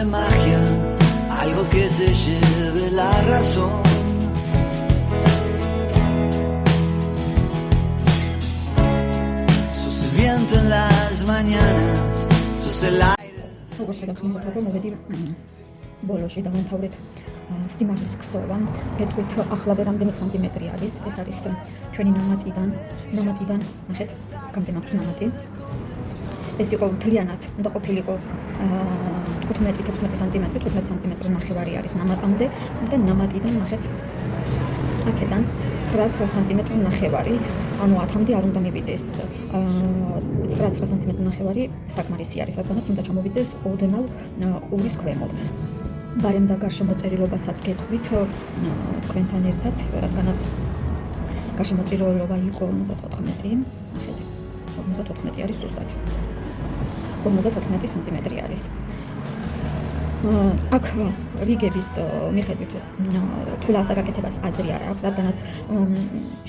de magia, algo que se lleve la razón. Sos el viento en las mañanas, sos el aire. როგორც გადაგხმობთ, მოვედი ბოლოში დავამთავრეთ სიმაღლის ქსოვა. გეტყვით ახლა რამდენი სანტიმეტრი არის? ეს არის ჩვენი ნამატიდან, ნახეთ, რამდენი აქვს ნამატი. ეს იყო მთლიანად, უნდა ყოფილიყო 15-16 სანტიმეტრი, 15 სანტიმეტრი ნახევარი არის ნამატამდე და ნამატიდან ნახეთ აქედან 9 სანტიმეტრი ნახევარი, ანუ 10-მდე არ უნდა მივიდეს. 9 სანტიმეტრი ნახევარი საკმარისი არის, რადგანაც უნდა ჩამოვიდეს ოდნავ ყურის ქვემოთ. ბარემ და გარშემოწერილობასაც გეტყვით თქვენთან ერთად, რადგანაც გარშემოწერილობა იყო 54, ნახეთ, 54 არის ზუსტად. 54 სანტიმეტრი არის. აქ რიგების მიხედვით თულას და გაკეთებას აზრი არ აქვს, რადგანაც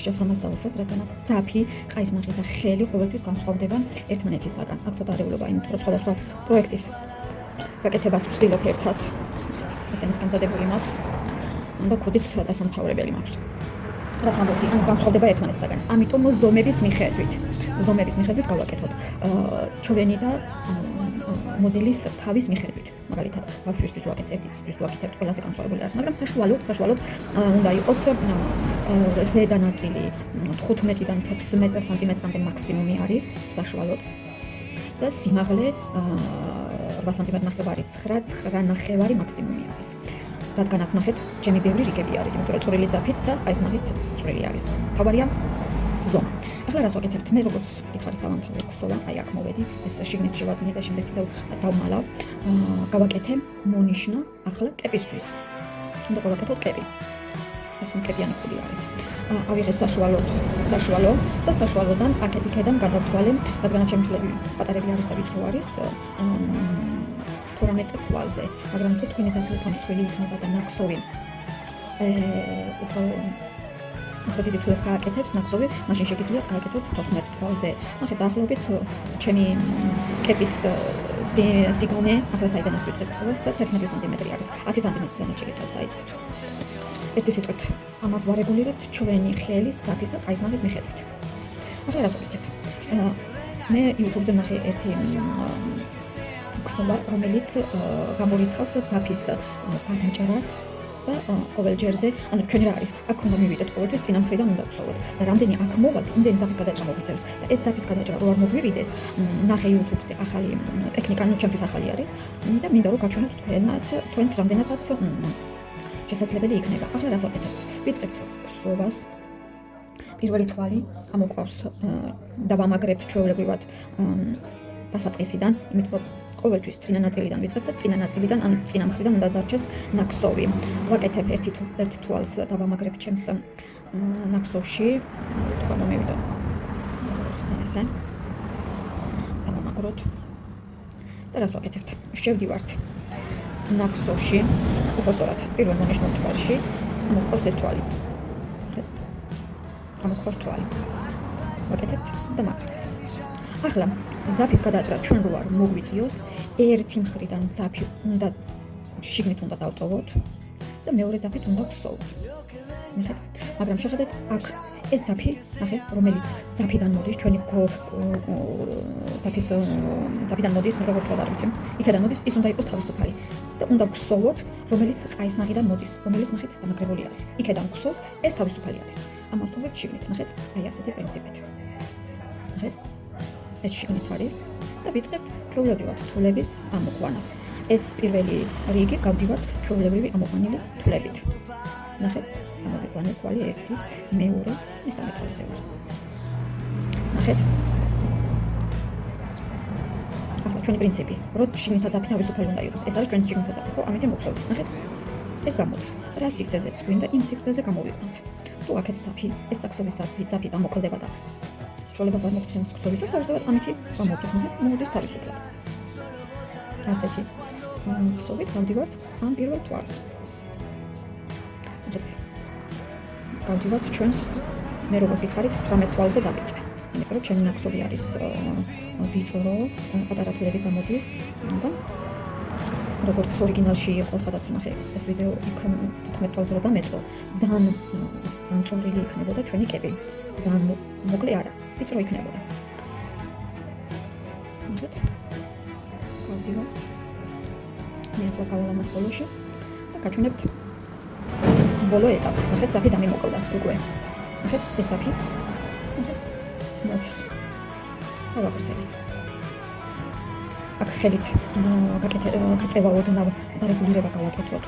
შესამას დავუშვებ, რადგანაც ძაფი, ყაისნახი და ხელი ყოველთვის განსხვავდება ერთმანეთისაგან. აქ ცოტა არეულობა, იმიტომ რომ სხვადასხვა პროექტის გაკეთებას ვცდილობ ერთად. ესენის განსადებული მაქვს და ქუდიც დასამთავრებელი მაქვს. რაც ამბობდი, ანუ განსხვავდება ერთმანეთისაგან. ამიტომ ზომების მიხედვით გავაკეთოთ ჩვენი და მოდელის თავის მიხედვით. მაგალითად, ბავშვისთვის ვაკეთებთ, ისთვის ვაკეთებთ, ყველაზე განსხვავებული არის, მაგრამ საშუალოდ უნდა იყოს ზედა ნაწილი 15-დან 16 სანტიმეტრამდე მაქსიმუმი არის საშუალოდ და სიმაღლე 8 სანტიმეტრი ნახევარი, 9 ნახევარი მაქსიმუმი არის. რადგანაც ნახეთ, ჩემი ბევრი რიგები არის, იმიტომ რომ წვრილი ძაფით და ყაისნახით წვრილი არის. თავარია ზომა. ახლა რას ვაკეთებთ? მე როგორც გითხარით დავამთავრე ქსოვა, აი აქ მოვედი, ეს შიგნით შევადგინე და შემდეგ დავმალავ. გავაკეთე მონიშნა ახლა კეპისთვის. უნდა გავაკეთოთ კეპი. ეს კეპიანი ხული არის. ავიღე საშუალო და საშუალოდან აქეთ-იქედან გადავთვალე, რადგანაც ჩემი თვლები პატარები არის და ვიწრო არის 18 თვალზე, მაგრამ თუ თქვენი ძაფი უფრო მსხვილი იქნება და ნაკსოვი უფრო დიდი თვალს გააკეთებს ნაკსოვი, მაშინ შეგიძლიათ გააკეთოთ 14 თვალზე. ნახეთ, დაახლოებით ჩემი კეპის სიგანე, ახლა საიდანაც ვიწყებ ქსოვას, 11 სანტიმეტრი არის. 10 სანტიმეტრიდან შეგიძლიათ დაიწყოთ. ერთი სიტყვით, ამას ვარეგულირებთ ჩვენი ხელის, ძაფის და ყაისნახის მიხედვით. ახლა რას ვაკეთებ? მე YouTube-ზე ნახე ერთი ქსოვა, რომელიც გამორიცხავს ძაფის გადაჭერას და ყოველ ჯერზე, ანუ ჩვენი რა არის, აქ უნდა მივიდეთ ყოველთვის წინა მხრიდან უნდა ვსოვოთ და რამდენი აქ მოვალთ, იმდენი ძაფის გადაჭრა მოგვიწევს და ეს ძაფის გადაჭრა რო არ მოგვივიდეს, ნახე YouTube-ზე ახალი ტექნიკა, ჩემთვის ახალი არის და მინდა რომ გაჩვენოთ თქვენს რამდენადაც შესაძლებელი იქნება. ახლა რას ვაკეთებთ? ვიწყებთ ქსოვას. პირველი თვალი ამოყვავს დავამაგრებთ ჩვეულებრივად დასაწყისიდან, იმიტომ რომ ყოველთვის წინა ნაწილიდან ვიწყებ და წინა ნაწილიდან, ანუ წინა მხრიდან უნდა დარჩეს ნაკსოვი. ვაკეთებ ერთ თვალს დავამაგრებ ჩემს ნაკსოვში. თქვა მომევიდა. ესე. დავამაგროთ. და რას ვაკეთებთ? შევდივართ ნაკსოვში, უხოსორად, პირველ მონიშნულ თვალში, ამოყვავს ეს თვალი. ამოყვავს თვალი. ვაკეთებთ და მაგრებს. ახლა ძაფის გადაჭრა ჩვენ რო არ მოგვიწიოს, ერთი მხრიდან ძაფი უნდა შიგნით უნდა დავტოვოთ და მეორე ძაფით უნდა ვსოვოთ. ნახეთ, მაგრამ შეხედეთ, აქ ეს ძაფი, ნახეთ, რომელიც ძაფიდან მოდის, ჩვენი ძაფიდან მოდის, როგორ თქვა არ ვიცი, იქიდან მოდის, ის უნდა იყოს თავისუფალი და უნდა ვსოვოთ, რომელიც ყაისნახიდან მოდის, რომელიც ნახეთ დამაგრებული არის. იქიდან ვსოვოთ, ეს თავისუფალი არის. ამას ვთქვით შიგნით, ნახეთ, აი ასეთი პრინციპით. ნახეთ, ეს შიგნით არის და ვიწყებთ ჩვეულებრივად თვლების ამოყვანას. ეს პირველი რიგი გავდივართ ჩვეულებრივი ამოყვანილი თვლებით. ნახეთ, ამოვიყვანე თვალი 1, 2, მესამე თვალზე. ნახეთ. ახლა ჩვენი პრინციპი, რომ შიგნითა ძაფი თავისუფალი უნდა იყოს. ეს არის ჩვენი შიგნითა ძაფი, ხო? ამიტომ მოგხსოვთ. ნახეთ. ეს გამოდის. რა სიგრძეზეც გვინდა, იმ სიგრძეზე გამოვიყვანთ. თუ აქეთ ძაფი, ეს საქსოვის ძაფი დამოკლდება და საშუალებას არ მოგცემს ქსოვილსაც, თავისთავად ამითი გამოვწევთ, მოდის თავისუფლად. ასეთი ქსოვით გავდივართ ამ პირველ თვალს. გავდივართ ჩვენს, მე როგორც გითხარით, 18 თვალზე დავიწყე. იმიტომ რომ ჩემი ნაკსოვი არის ვიწრო, პატარა თვლები გამოდის და როგორც ორიგინალში იყო, სადაც ნახე ეს ვიდეო იქ 15 თვალზე რომ დამეწყო, ძალიან წვრილი იქნებოდა ჩვენი კები. ძალიან მოკლე არა, ვიწრო იქნებოდა. ნახეთ. გავდივართ. მე ახლა გავალამას ბოლოში და გაჩვენებთ ბოლო ეტაპს. ნახეთ, ძაფი დამიმოკლდა უკვე. ნახეთ, ეს ძაფი. ნახეთ. მოდის. გავაკეთე. აქ ხელით გაწევაოდ და რეგულირება გავაკეთოთ.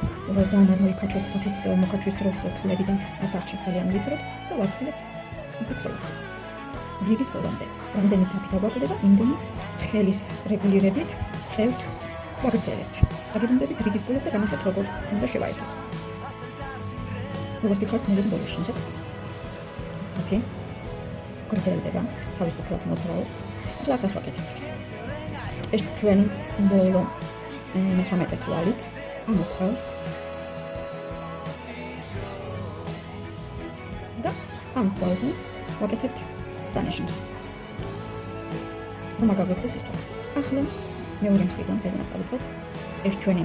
ძალიან არ მოიქაჩოს საფის მოკაჩვის დროს თვლებიდან და დარჩეს ძალიან ვიწროდ და ვაგრძელებთ სექსუალს. რიგის ბოლომდე. რამდენი ძაფი დაგვაკლდება, იმდენი ხელის რეგულირებით წევთ ვაგრძელებთ. აგებინდებით რიგის ბოლოს და განახეთ როგორ უნდა შევაერთოთ. როგორც ვიწყებთ მოვიდი ბოლოში, ნახეთ. ძაფი გრძელდება, თავისუფლად მოძრაობს. და აქ ვაკეთებთ. ეს ჩვენი ბოლო 13 თვალიც ამოხავს და ამ თვალზე ვაკეთებთ სანიშნს. რომ აგაგეცეს ეს თვალი. ახლა მეორე მხრიდან ზედმეტ დავიწყოთ. ეს ჩვენი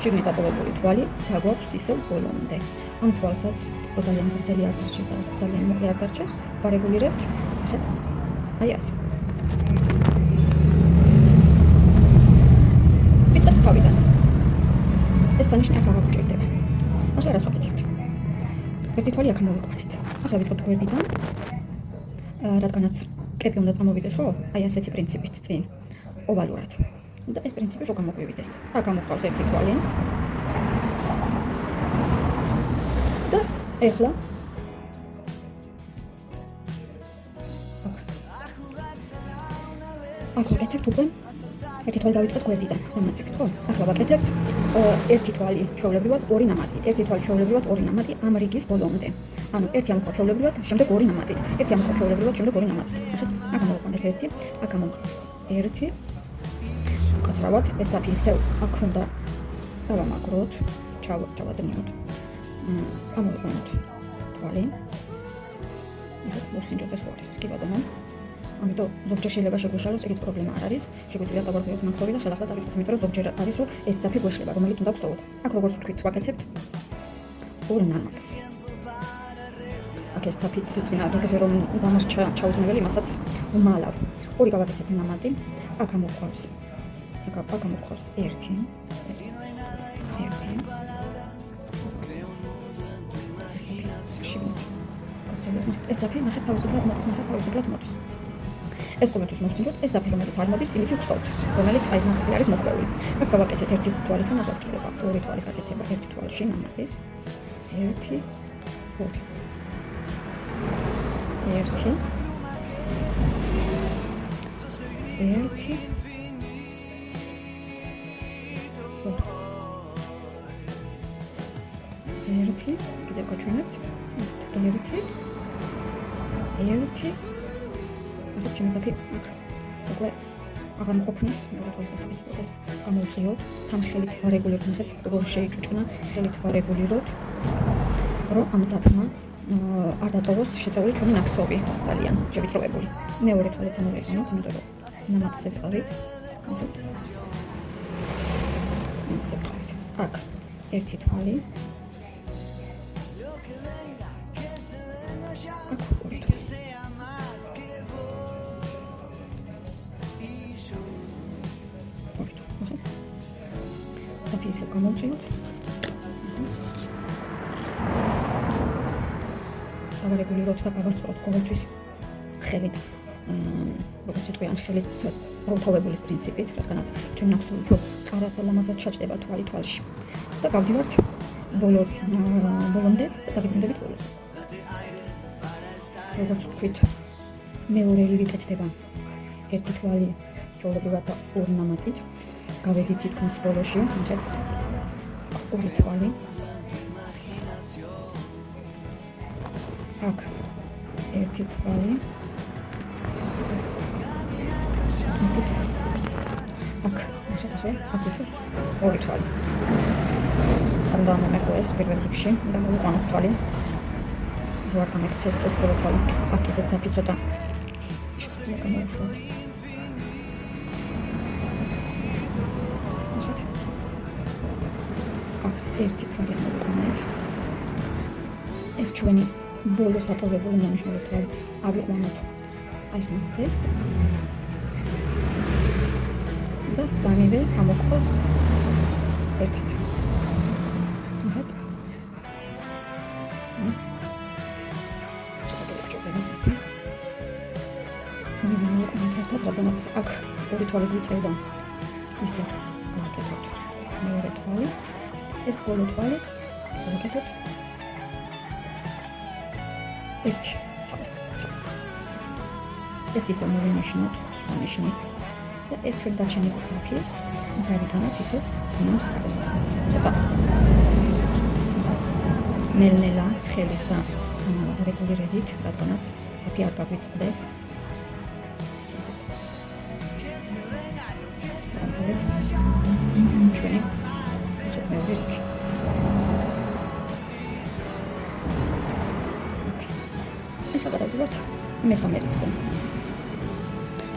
შიგნით დატოვებული თვალი დაგვაქვს ისევ ბოლომდე. ამ თვალსაც რო ძალიან გრძელი არ დარჩეს და ძალიან მოკლე არ დარჩეს, ვარეგულირებთ. ახლა აი ასე. თავიდან. ეს სანიშნი ახლა გვჭირდება. ახლა რას ვაკეთებთ? ერთი თვალი აქ მოვიყვანეთ. ახლა ვიწყებთ გვერდიდან. რადგანაც კები უნდა წამოვიდეს, ხო? აი ასეთი პრინციპით წინ ოვალურად. და ეს პრინციპი რო გამოგვივიდეს. აქ გამოყავს ერთი თვალი. და ახლა აქ ვაკეთებთ უკვე ერთი თვალი დავიწყეთ გვერდიდან, დამატებით, ხო? ახლა ვაკეთებთ ერთი თვალი ჩვეულებრივად, ორი ნამატი. ერთი თვალი ჩვეულებრივად, ორი ნამატი ამ რიგის ბოლომდე. ანუ ერთი ამოყვა ჩვეულებრივად, შემდეგ ორი ნამატით. ერთი ამოყვა ჩვეულებრივად, შემდეგ ორი ნამატით. აქ მოვიყვანეთ ერთი, აქ ამოყავს ერთი. უკაცრავად, ეს ძაფი ისევ აქ უნდა დავამაგროთ, ჩავადნიოთ. ამოვიყვანოთ თვალი. ახლა მოვსინჯოთ ეს თვალის, კი ბატონო. ამიტომ ზოგჯერ შეიძლება შეგვეშალოს, ეგეც პრობლემა არ არის. შეგვიძლია დავარქვიოთ ნახსოვი და ხელახლა დავიწყოთ, იმიტომ რომ ზოგჯერ არის, რომ ეს ძაფი გვეშლება, რომელიც უნდა ვსოვოთ. აქ როგორც ვთქვით, ვაკეთებთ ორ ნამატს. აქ ეს ძაფიც წინა რიგზე რომ დამარჩა ჩაუდმებელი, მასაც უმალავ. ორი გავაკეთებთ ნამატი. აქ ამოყვავს. აქ ამოყვავს ერთი. ეს ძაფი ნახეთ თავისუფლად მოდის. ეს კომენტის მოსინჯოთ, ეს ძაფი რომელიც არ მოდის, იმით ვხსოვთ, რომელიც აი ეს ნახევარი არის მოხვეული. აქ გავაკეთეთ ერთი თვალიდან აღარ ორი თვალის გაკეთება, ერთი თვალში ნამატის. ერთი, ორი. ერთი. ერთი. ერთი, კიდევ გაჩვენებთ. ერთი. ახლა ჩემი ძაფი უკვე აღარ მოყოფნის, მეორე თვალის ასაკეთებას გამოვწიოთ, თან ხელით ვარეგულიროთ, ნახეთ, როგორ შეიკჭნა, ხელით ვარეგულიროთ, რომ ამ ძაფმა არ დატოვოს შეწეული ჩვენი ნახსოვი, ძალიან შევიწროებული. მეორე თვალიც ამოვიყენოთ, იმიტომ რომ ნამატზე ვყავით. აქ ერთი თვალი. აქ ორი თვალი. ძაფი ისე გამოვწიოთ. დავარეგულიროთ და გავასწოროთ ყოველთვის ხელით, როგორც ვიტყვიან, ხელით როთავებულის პრინციპით, რადგანაც ჩემი ნახსოვი უფრო ყარაფალამაზად ჩაჭდება თვალი თვალში. და გავდივართ ბოლომდე და დაგიბრუნდებით ბოლოს. როგორც ვთქვით, მეორე რიგი კეთდება ერთი თვალი ჩვეულებრივად ორი ნამატით. გავედით თითქმის ბოლოში, ნახეთ, ორი თვალი. აქ ერთი თვალი. აქ, ნახეთ, აქ ვიწევს ორი თვალი. უნდა მომეყო ეს პირველ რიგში და მოვიყვანოთ თვალი. ვარ გამექცეს ეს ორი თვალი. აქ კიდე ძაფი ცოტა შეიძლება გამოვუშვათ. ერთი თვალი ამოვიყვანეთ. ეს ჩვენი ბოლოს დატოვებული მომშრალი თვალიც ავიყვანოთ აი ეს ნახზე. და სამივე ამოყროს ერთად. ნახეთ. სამივე ამოყროთ ერთად, რადგანაც აქ ორი თვალი გვიწევდა. ისე გავაკეთოთ მეორე თვალი. ეს ბოლო თვალი გავაკეთოთ ერთი ცალ. ეს ისე მოვინაშნოთ სამიშნით და ეს ჩვენ დაჩენილი ძაფი გავიტანოთ ისე წინა მხარეს. ცოტა ნელ-ნელა ხელის და რეგულირებით, რადგანაც ძაფი არ გაგვიწყდეს. ჩვენი მეორე რიგი. ეხლა გადავდივართ მესამე რიგზე.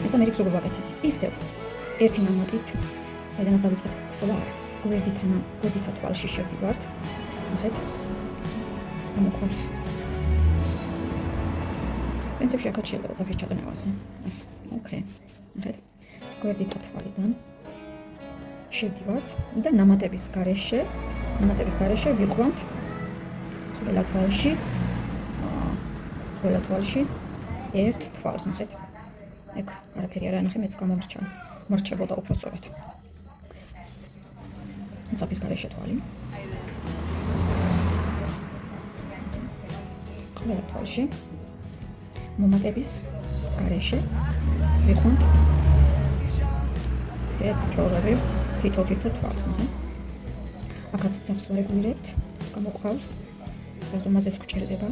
მესამე რიგს როგორ ვაკეთებთ? ისევ ერთი ნამატით, საიდანაც დავიწყეთ ხსოვა, გვერდითა თვალში შევდივართ. ნახეთ. ამოყროს. პრინციპში აქაც შეიძლება ზაფის ჩაყენებაზე. ეს, ოკეი. ნახეთ. გვერდითა თვალიდან შევდივართ და ნამატების გარეშე ვიყვანთ ყველა თვალში ერთ თვალს. ნახეთ. ეგ არაფერი არ ანახე, მეც გამომრჩებოდა უფრო სწორად. ზაფის გარეშე თვალი. ყველა თვალში მომატების გარეშე ვიყვანთ ერთჯერადად თითო თვალს. ნახე. აქაც ძაფს ვარეგულირებთ, გამოყავს, რაზომაზეც გვჭირდება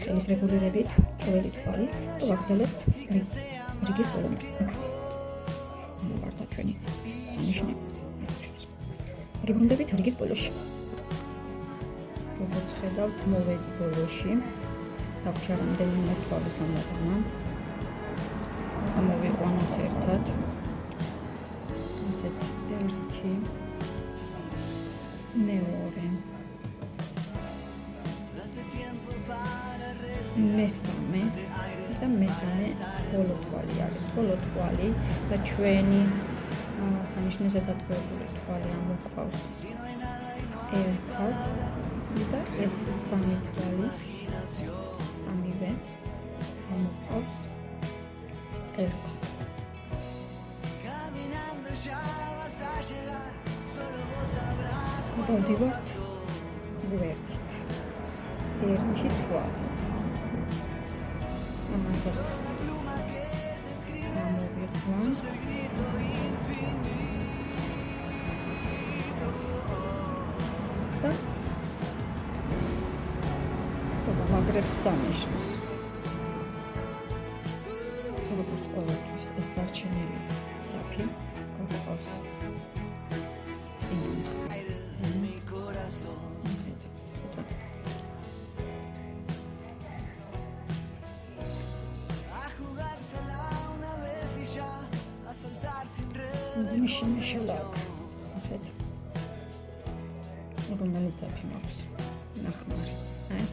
ხელის რეგულირებით ყოველი თვალი და ვაგრძელებთ რიგის ბოლომდე. მოვარდა ჩვენი სამიშნე. გიბრუნდებით რიგის ბოლოში. როგორც ხედავთ, მოვედი ბოლოში. დაგვრჩა რამდენიმე თვალის ამოყვანა. ამოვიყვანოთ ერთად. ასეც ერთი, მეორე, მესამე და მესამე ბოლო თვალი არის. ბოლო თვალი და ჩვენი სამიშნეზე დატოვებული თვალი ამოყავს ერთად და ეს სამი თვალი სამივე ამოყავს ერთად. გადავდივართ გვერდით. ერთი თვალი. ამასაც ამოვიყვან. და ვაგრებს სამიშნეს. როგორც ყოველთვის ეს დარჩენილი ძაფი გაგვყავს წინა მხარეს. მიშელაკ. ნახეთ. რომელი ძაფი მაქვს? ნახმარი. აი.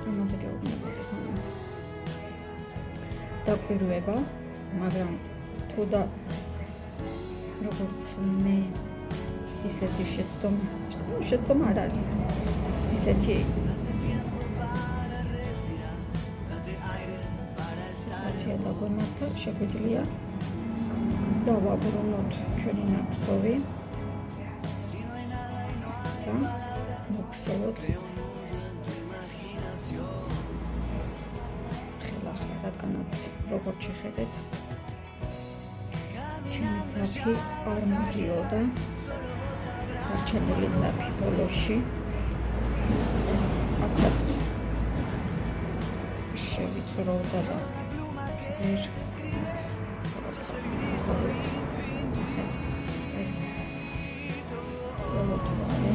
ამაზე გეუბნება. დაკვირვება, მაგრამ თუ და როგორც მე ისეთი შეცდომა არ არის. ისეთი სიტუაცია დაგვემართა, შეგვიძლია დავაბრუნოთ ჩვენი ნაკსოვი და მოვხსოვოთ ხელახლა, რადგანაც როგორც შეხედეთ ჩემი ძაფი არ მიდიოდა დარჩენილი ძაფი ბოლოში. ეს აქაც შევიწროვდა და ვერ ეს ბოლო თვალი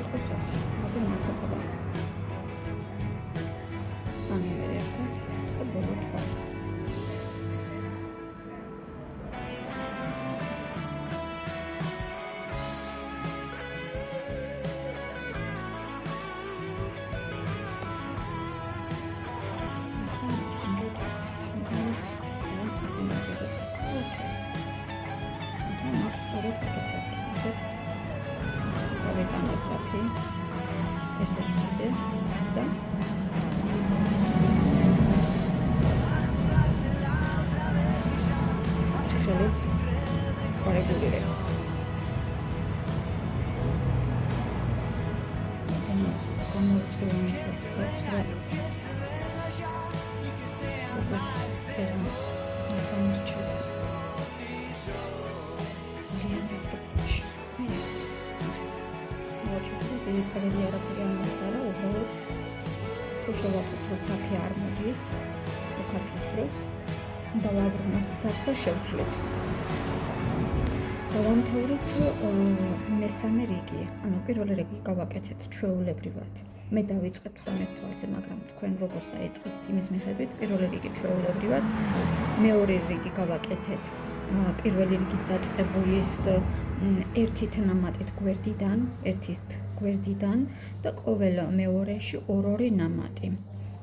იყოს ასე. მაგრამ ახლა სამივე ერთად და ბოლო თვალი. ესეც კიდე და ხელით გარეგულირება. გამოწვევით საჭირო როგორც წერა გამორჩეს ძალიან მეტყვი. კარგი არაფერი არ მოხდა, უბრალოდ თუ შევაკუთროთ საფი არ მოდის უკაჭოს დროს და ვაბრუნებთ ძაფს და შევცვლით. დავამთავრეთ მესამე რიგი, ანუ პირველი რიგი გავაკეთეთ ჩვეულებრივად. მე დავიწყეთ 18 თვალზე, მაგრამ თქვენ როგორც დაიწყებთ იმის მიხედვით, პირველი რიგი ჩვეულებრივად, მეორე რიგი გავაკეთეთ პირველი რიგის დაწყებულის ერთით ნამატით გვერდიდან და ყოველ მეორეში 2-2 ნამატი.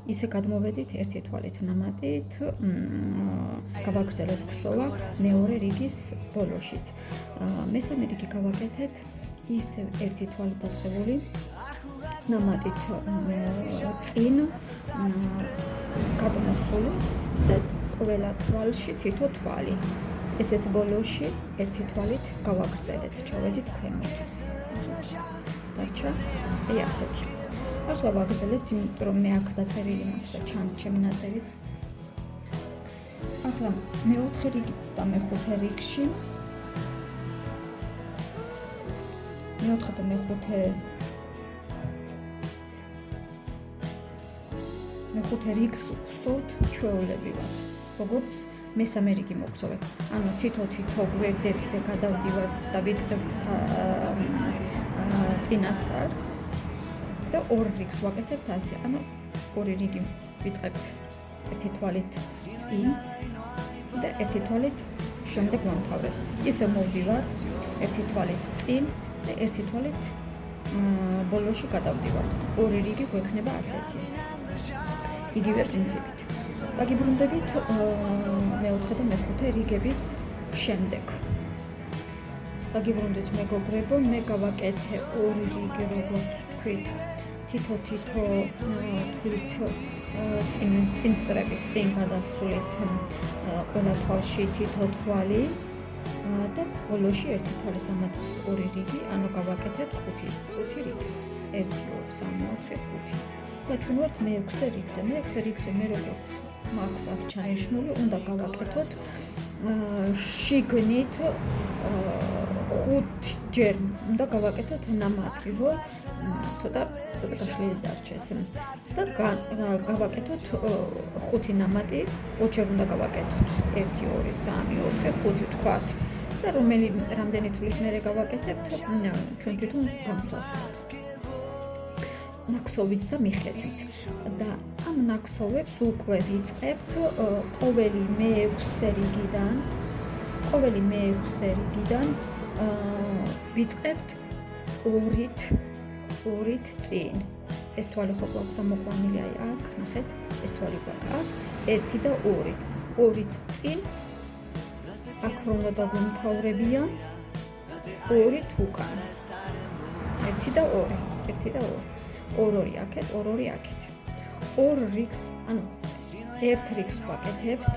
ისე გადმოვედით ერთი თვალით ნამატით, გავაგრძელეთ ქსოვა მეორე რიგის ბოლოშიც. მესამე რიგი გავაკეთეთ ისე ერთი თვალით დაწყებული ნამატით წინ გადმოსული და ყველა თვალში თითო თვალი. ესეც ბოლოში ერთი თვალით გავაგრძელეთ, ჩავედით ქვემოთ. დარჩა აი ასეთი. ახლა ვაგრძელებთ, იმიტომ რომ მე აქ დაწერილი მაქვს და ჩანს ჩემი ნაწერიც. ახლა მეოთხე რიგი და მეხუთე რიგში მეოთხე და მეხუთე რიგს ვხსოვთ ჩვეულებრივად, როგორც მესამე რიგი მოგხსოვეთ. ანუ თითო გვერდებზე გადავდივართ და ვიწყებთ წინასწარ და ორ რიგს ვაკეთებთ ასე. ანუ ორი რიგი ვიწყებთ ერთი თვალით წინ და ერთი თვალით შემდეგ ვამთავრებთ. ისე მოვდივართ ერთი თვალით წინ და ერთი თვალით ბოლოში გადავდივართ. ორი რიგი გვექნება ასეთი. იგივე პრინციპით. დაგიბრუნდებით მეოთხე და მეხუთე რიგების შემდეგ. დაგიბრუნდით მეგობრებო, მე გავაკეთე ორი რიგი, როგორც ვთქვით, თითო თვლით წინწრებით, წინ გადასულით ყველა თვალში თითო თვალი და ბოლოში ერთი თვალის დამატებით ორი რიგი, ანუ გავაკეთეთ 5 რიგი. 1 2 3 4 5. და ჩვენ ვართ მეექვსე რიგზე. მეექვსე რიგზე მე როგორც მაქვს აქ ჩანიშნული, უნდა გავაკეთოთ შიგნით 5 ჯერ უნდა გავაკეთოთ ნამატი, რომ ცოტა გაშლილი დარჩეს. და გავაკეთოთ 5 ნამატი, 5 ჯერ უნდა გავაკეთოთ 1 2 3 4 5 ვთქვათ. და რამდენი თვლის მერე გავაკეთებთ, ჩვენ თვითონ გამოსავსებთ. ნაქსოვით და მიხედვით და ამ ნაქსოვებს უკვე ვიწყებთ ყოველი მეექვსე რიგიდან ვიწყებთ ორით წინ. ეს თვალი ხო გვაქვს ამოყვანილი აი აქ, ნახეთ, ეს თვალი გვაქვს აქ, 1 და 2. ორით წინ აქ რომ დავუმთავრებიან 2 უკან. 1 და 2. 1 და 2. 2 აქეთ, 2 აქეთ. ორ რიგს, ანუ ერთ რიგს ვაკეთებთ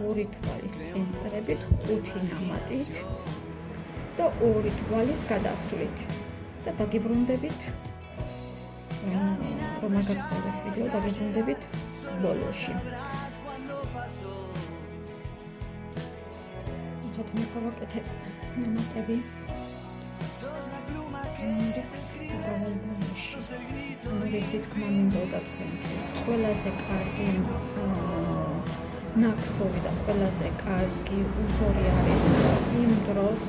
2 თვალის წინწრებით 5 ნამატით და 2 თვალის გადასვლით და დაგიბრუნდებით რომ აგაგრძელოთ ვიდეო, დაგიბრუნდებით ბოლოში. ახლა მე გავაკეთებ ნამატები ისე თქმა მინდოდა თქვენთვის ყველაზე კარგი ნაქსოვი და ყველაზე კარგი უზორი არის იმ დროს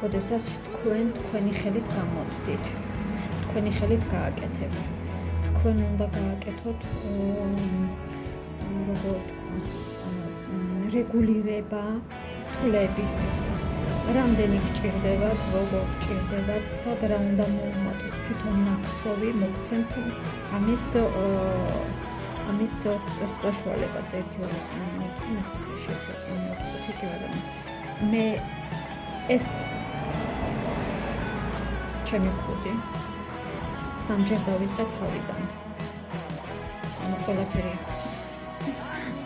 როდესაც თქვენი ხელით გამოცდით, თქვენი ხელით გააკეთებთ. თქვენ უნდა გააკეთოთ როგორ რეგულირება თვლების. რამდენი გჭირდებათ, როგორ გჭირდებათ, სად რა უნდა მოვუმატოთ, თვითონ ნახსოვი მოგცემთ ამის საშუალებას 1-2-3-4-5-6-7-8-9-10 მე ეს ჩემი კუდი სამჯერ დავიწყე თავიდან.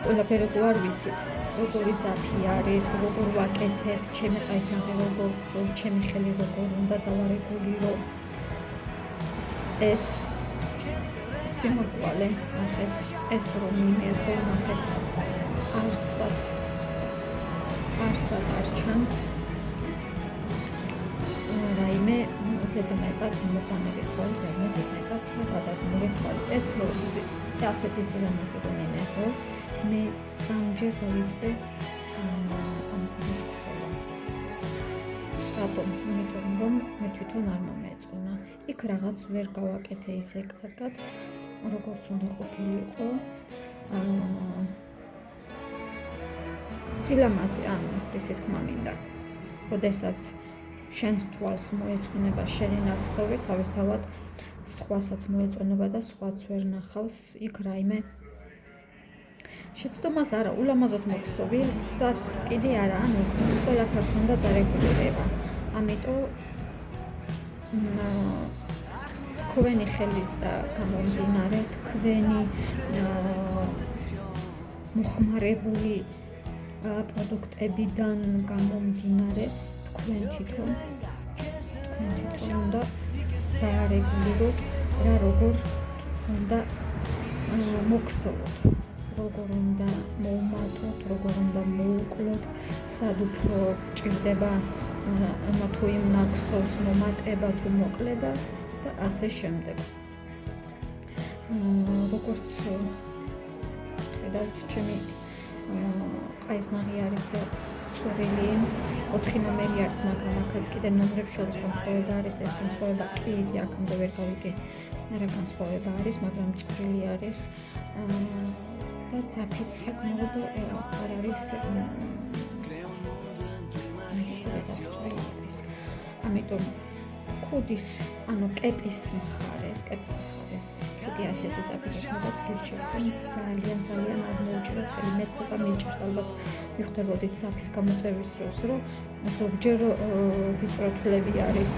ყველაფერი თუ არ ვიცით, როგორი ძაფი არის, როგორ ვაკეთებ, ჩემი ყაისნახე როგორ გზო, ჩემი ხელი როგორ უნდა დავარეგულირო. ეს სიმრავლე, ნახეთ, ეს რომ მიმერხო, ნახეთ, არსად არ ჩანს. რაიმე ზედმეტად მოყვანილი ხვალ, რაიმე ზედმეტად გადადგმული ხვალ. ეს როსი და ასეთი სილამაზე რომ მიმერხო, მე სამჯერ დავიწყე ამ კუდის ქსოვა. რატომ? იმიტომ რომ მე თვითონ არ მომეწონა. იქ რაღაც ვერ გავაკეთე ისე კარგად, როგორც უნდა ყოფილიყო. სილამაზე, ანუ ისე თქმა მინდა, როდესაც შენს თვალს მოეწონება შენი ნახსოვი, თავისთავად სხვასაც მოეწონება და სხვაც ვერ ნახავს. იქ რაიმე შეცდომას არა, ულამაზოდ მოქსოვილსაც კიდე არა, ანუ ყველაფერს უნდა დარეგულირება. ამიტომ თქვენი ხელით და გამომდინარე, თქვენი მოხმარებული პროდუქტებიდან გამომდინარე, თქვენ თვითონ უნდა დაარეგულიროთ რა როგორ უნდა მოგხსოვოთ. როგორ უნდა მოვუმატოთ, როგორ უნდა მოუკლოთ, სად უფრო ჭირდება თუ იმ ნახსოვს მომატება თუ მოკლება და ასე შემდეგ. როგორც ხედავთ, ჩემი ყაისნაღი არის წვრილი, 4 ნომერი არის, მაგრამ აქაც კიდე ნომრებს შორის განსხვავება არის, ეს განსხვავება კიდე აქამდე ვერ გავიგე რა განსხვავება არის, მაგრამ წვრილი არის. და ძაფით საკმაოდ არ არის ამიტომ კუდის, ანუ კეპის მხარეს კიდე ასეთი ძაფით ეხმებათ გირჩევენ ძალიან არ მოუჭიროთ ხელი. მე ცოტა მიჭირს ალბათ მიხვდებოდით ძაფის გამოწევის დროს, რომ ზოგჯერ ვიწრო თვლები არის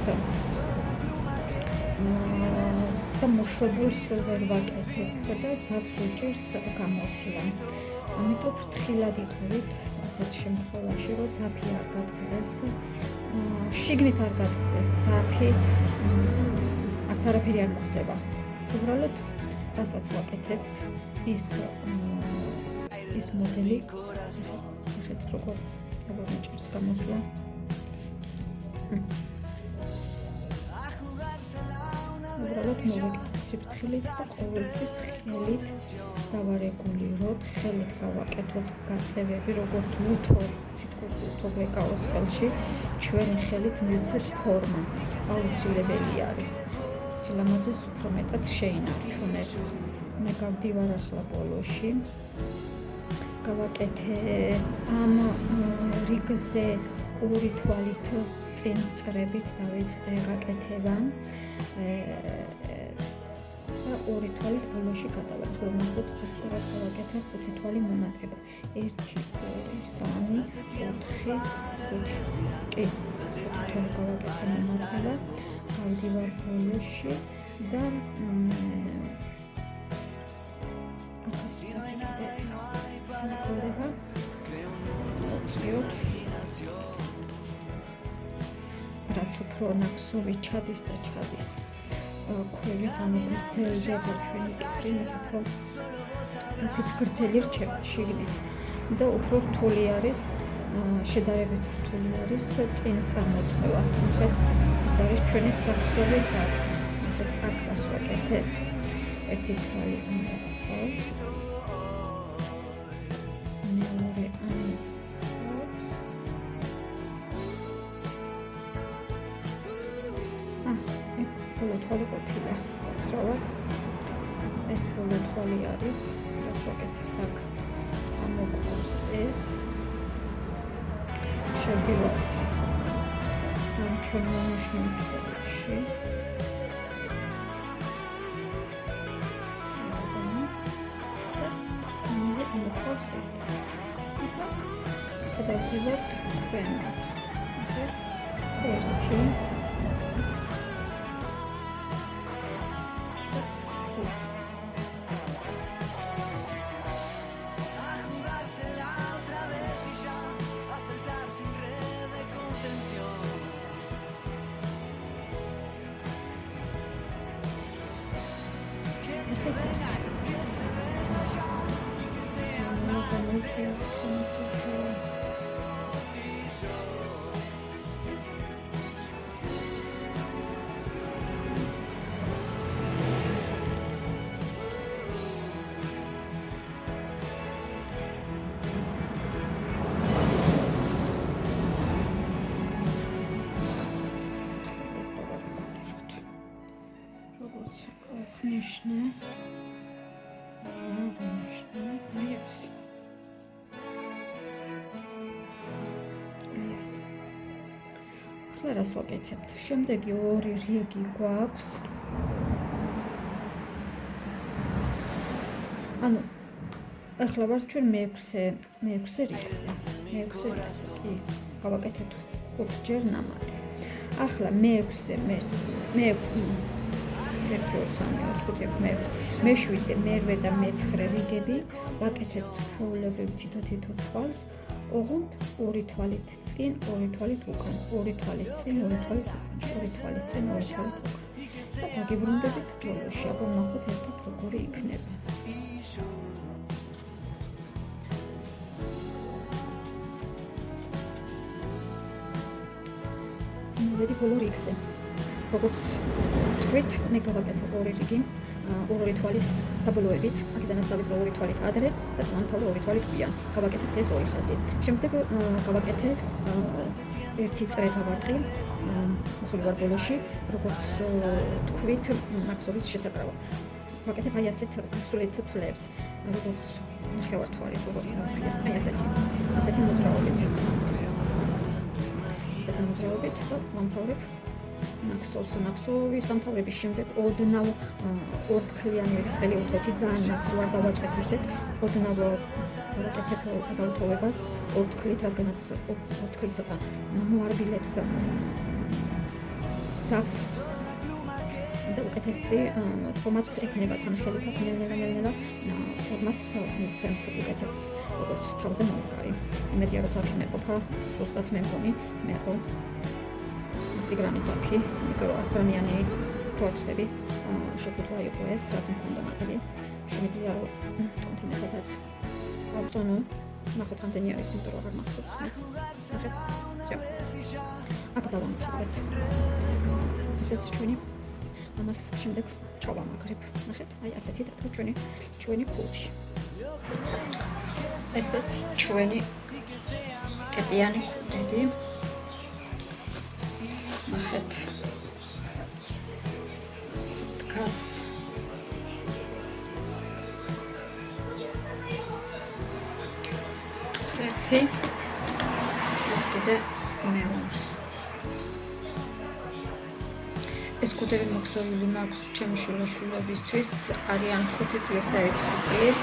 და მოშობილს ვერ ვაკეთებ და ძაფს უჭირს გამოსვლა. ამიტომ ფრთხილად იყავით ასეთ შემთხვევაში, რომ ძაფი არ გაწყდეს, შიგნით არ გაწყდეს ძაფი, აქ არაფერი არ მოხდება. უბრალოდ რასაც ვაკეთებთ, ის მოდელი, ნახეთ როგორ მიჭირს გამოსვლა. უბრალოდ მოვეკეთოთ სიფრთხილით და ყოველთვის ხელით დავარეგულიროთ, ხელით გავაკეთოთ გაწევები, როგორც თითქოს უთო გვეკავოს ხელში, ჩვენი ხელით მივცეთ ფორმა, აუცილებელი არის. სილამაზეს უფრო მეტად შეინარჩუნებს. მე გავდივარ ახლა ბოლოში, გავაკეთე ამ რიგზე 2 თვალით წინის წრებით დავიწყე გაკეთება და 2 თვალით ბოლოში გადავარდა. ნახოთ, სწორად გავაკეთე 5 თვალი მონატება. 1, 2, 3, 4, 5. კი, 5 თვალი გავაკეთე მონატება. გავდივარ ბოლოში და აქაც წავიდე. ნახოთ, წიოთ. რაც უფრო ნახსოვი ჩადის და ჩადის ქვევით, ანუ გრძელდება ჩვენი კედელი, უფრო დაფიც გრძელი რჩება შიგნით და უფრო რთული არის, შედარებით რთული არის წინ წამოწევა. ეს არის ჩვენი სახსოვი ძაფი. აქ რას ვაკეთებთ? 1 თვალი ამოყავს. მეორე ამოყავს. ბოლო თვალი ყოფილა უცრავად. ეს ბოლო თვალი არის, რას ვაკეთებთ აქ? ამოგვყავს ეს. შევდივართ ამ ჩვენ მომუშნელ თვალში. სამივე ამოგვყავს ერთად. გადავდივართ ქვემოთ. ერთი ესეც ეს ნიშნე ახლა რას ვაკეთებთ? შემდეგი ორი რიგი გვაქვს. ანუ ახლა ვართ ჩვენ მეექვსე რიგზე. კი, გავაკეთეთ 5 ჯერ ნამატი. ახლა მეექვსე მე-7 მერვე და მე-9 რიგები ვაკეთებთ ჩვეულებრივ თითო თვალს, ოღონდ 2 თვალით წინ, 2 თვალით უკან, 2 თვალით წინ, 2 თვალით უკან, 2 თვალით წინ, 2 თვალით უკან. და დაგიბრუნდებით ბოლოში, აბა ვნახოთ ერთად როგორი იქნება. მოვედი ბოლო რიგზე. როგორც თქვით, მე გავაკეთე 2 რიგი, 2 თვალის დაბოლოებით, აქედანაც დავიწყე 2 თვალით ადრე და დამთავრე 2 თვალით გვიან. გავაკეთეთ ეს 2 ხაზი. შემდეგ გავაკეთე 1 წრე დავარტყი, მოსული ვარ ბოლოში, როგორც თქვით, მაქსობის შესაკრავად. ვაკეთებ აი ასეთ სულით თვლებს, როგორც ნახევართვალი, როგორი მოძღია, აი ასეთი მოძრაობით. და დამთავრებ მაქსოვის დამთავრების შემდეგ ოდნავ 2 თქლიანი რიცხელი უთოთი ძალიან ნაცვლად არ გავაწვეთ ისეც ოდნავ ვაკეთებ გადავთოვებას 2 თქლით, რადგანაც 2 თქლი ცოტა მოარბილებს ძაფს და უკეთესი თომაც ექნება თან ხელითაც ნელ-ნელა ფორმას მიცემთ უკეთეს როგორც თავზე მომდგარი. იმედია რომ ძაფი მეყოფა, ზუსტად მე მგონი, მე ხო 100 გრამი ძაფი, მიკრო 100 გრამიანი პროცენტები შეფუთვა იყო ეს, რაც მქონდა ნაკლი. შემიძლია რომ თუნთი მეტადაც ავწონო, ნახოთ რამდენი არის, იმიტომ რომ აღარ მახსოვს მეც. ნახეთ. აქ დავამთავრეთ. ესეც ჩვენი ამას შემდეგ ჩავამაგრებ. ნახეთ, აი ასეთი დადგა ჩვენი კუდი. ესეც ჩვენი კეპიანი კუდები. ნახეთ. დგას. ერთი. ეს კიდე მეორე. ეს კუდები მოხსოვილი მაქვს ჩემი შვილიშვილებისთვის, არიან 5 წლის და 6 წლის.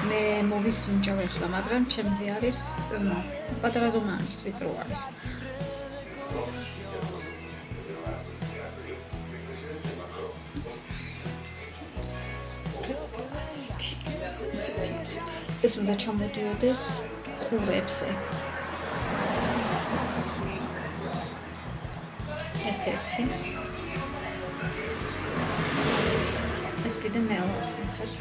მე მოვისინჯავ ახლა, მაგრამ ჩემზე არის პატარა ზომა არის, ვიწრო არის. ეს უნდა ჩამოდიოდეს ხურებზე. ეს ერთი. ეს კიდე მეორე, ნახეთ.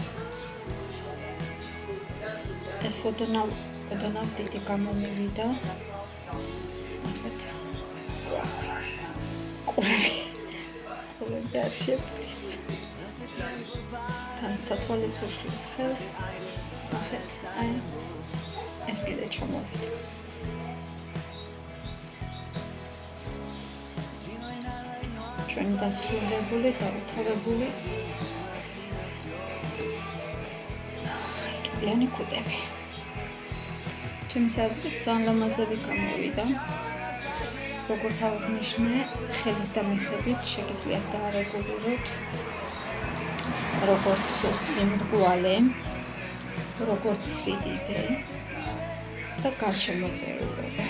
ეს ოდნავ დიდი გამომივიდა. ნახეთ. ყურები არ შეფრის. თან სათვალის უშლის ხელს. ნახეთ, აი ეს კიდე ჩამოვიდა. ჩვენი დასრულებული, დაუთავებული კიბიანი ქუდები. ჩემს აზრით ძალიან ლამაზები გამოვიდა. როგორც აღნიშნე, ხელის დამეხებით შეგიძლიათ დაარეგულიროთ როგორც სიმრგვალე, როგორც სიდიდე და გარშემოწერულობა.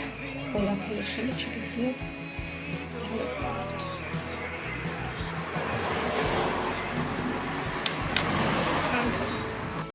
ყველაფერი ხელით შეგიძლიათ დაარეგულიროთ.